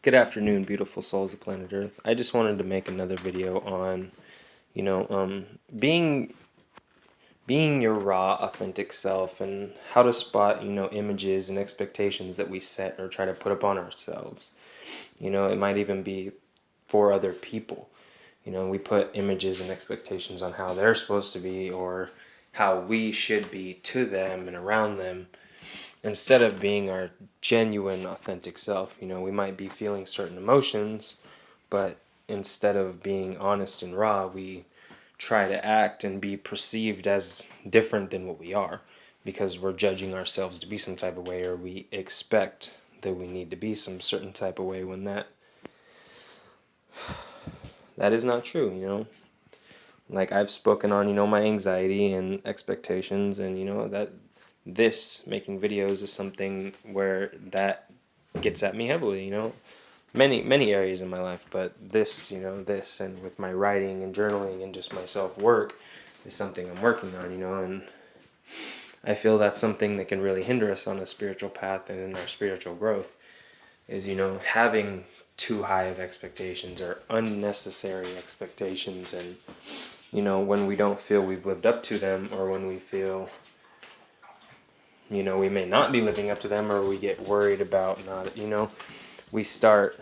Good afternoon, beautiful souls of planet Earth. I just wanted to make another video on, you know, being your raw, authentic self and how to spot, images and expectations that we set or try to put upon ourselves. It might even be for other people. We put images and expectations on how they're supposed to be or how we should be to them and around them, instead of being our genuine, authentic self. We might be feeling certain emotions, but instead of being honest and raw, we try to act and be perceived as different than what we are, because we're judging ourselves to be some type of way, or we expect that we need to be some certain type of way, when that is not true. Like I've spoken on, my anxiety and expectations, and that this making videos is something where that gets at me heavily. Many areas in my life, but this, this, and with my writing and journaling and just my self-work is something I'm working on. And I feel that's something that can really hinder us on a spiritual path and in our spiritual growth, is having too high of expectations or unnecessary expectations, and when we don't feel we've lived up to them, or when we feel we may not be living up to them, or we get worried about not, we start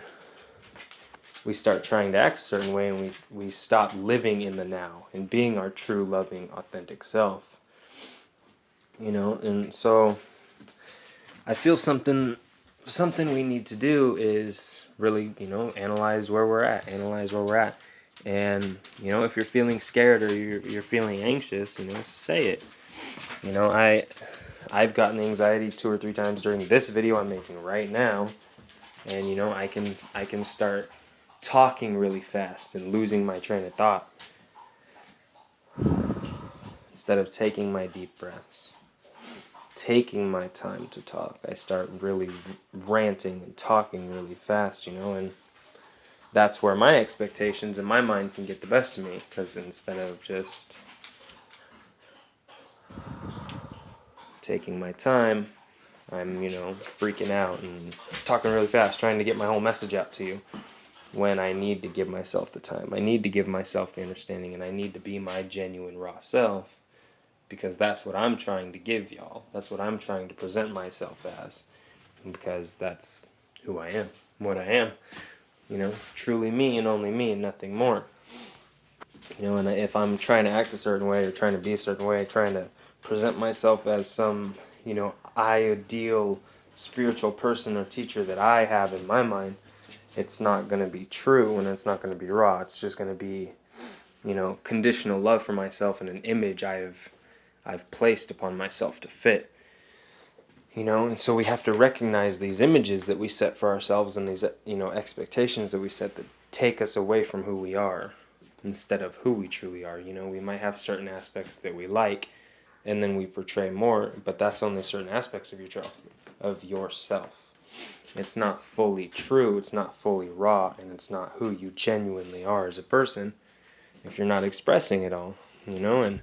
trying to act a certain way, and we stop living in the now and being our true, loving, authentic self. And so I feel something we need to do is really, analyze where we're at. And, if you're feeling scared or you're feeling anxious, say it. I've gotten anxiety 2 or 3 times during this video I'm making right now. And, I can start talking really fast and losing my train of thought. Instead of taking my deep breaths, taking my time to talk, I start really ranting and talking really fast, and that's where my expectations and my mind can get the best of me, because instead of just taking my time, I'm, freaking out and talking really fast, trying to get my whole message out to you, when I need to give myself the time. I need to give myself the understanding, and I need to be my genuine raw self, because that's what I'm trying to give y'all. That's what I'm trying to present myself as, because that's who I am, what I am. Truly me and only me and nothing more. And if I'm trying to act a certain way or trying to be a certain way, trying to present myself as some, ideal spiritual person or teacher that I have in my mind, it's not going to be true, and it's not going to be raw. It's just going to be, conditional love for myself and an image I've placed upon myself to fit. And so we have to recognize these images that we set for ourselves, and these, expectations that we set that take us away from who we are instead of who we truly are. We might have certain aspects that we like, and then we portray more, but that's only certain aspects of yourself. It's not fully true, it's not fully raw, and it's not who you genuinely are as a person if you're not expressing it all, and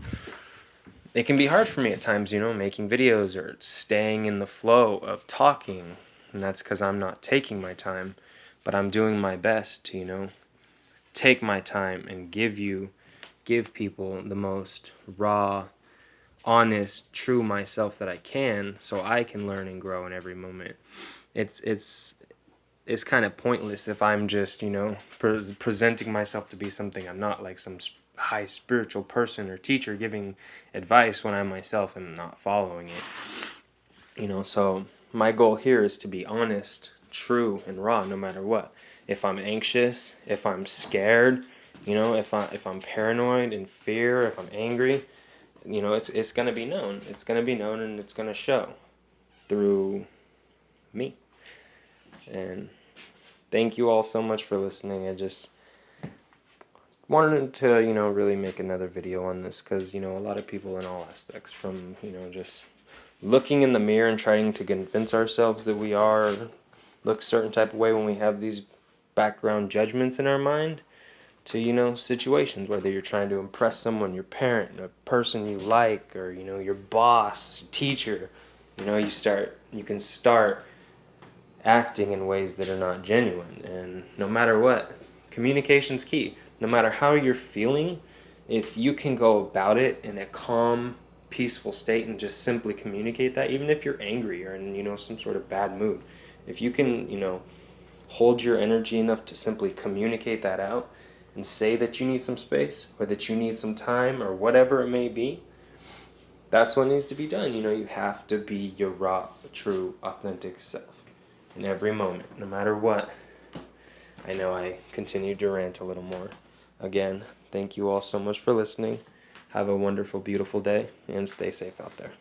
it can be hard for me at times, making videos or staying in the flow of talking, and that's because I'm not taking my time, but I'm doing my best to, take my time and give people the most raw, honest, true myself that I can, so I can learn and grow in every moment. It's kind of pointless if I'm just, presenting myself to be something I'm not, like some high spiritual person or teacher giving advice, when I myself am not following it. So my goal here is to be honest, true, and raw, no matter what. If I'm anxious, if I'm scared, if I'm paranoid, in fear, if I'm angry, it's gonna be known. It's gonna be known, and it's gonna show through me. And thank you all so much for listening. I just wanted to, really make another video on this, because, a lot of people in all aspects, from, just looking in the mirror and trying to convince ourselves that we look a certain type of way when we have these background judgments in our mind, to, situations, whether you're trying to impress someone, your parent, a person you like, or, your boss, teacher, you can start acting in ways that are not genuine. And no matter what, communication's key. No matter how you're feeling, if you can go about it in a calm, peaceful state and just simply communicate that, even if you're angry or in, some sort of bad mood, if you can, hold your energy enough to simply communicate that out and say that you need some space or that you need some time or whatever it may be, that's what needs to be done. You have to be your raw, true, authentic self in every moment, no matter what. I know I continued to rant a little more. Again, thank you all so much for listening. Have a wonderful, beautiful day, and stay safe out there.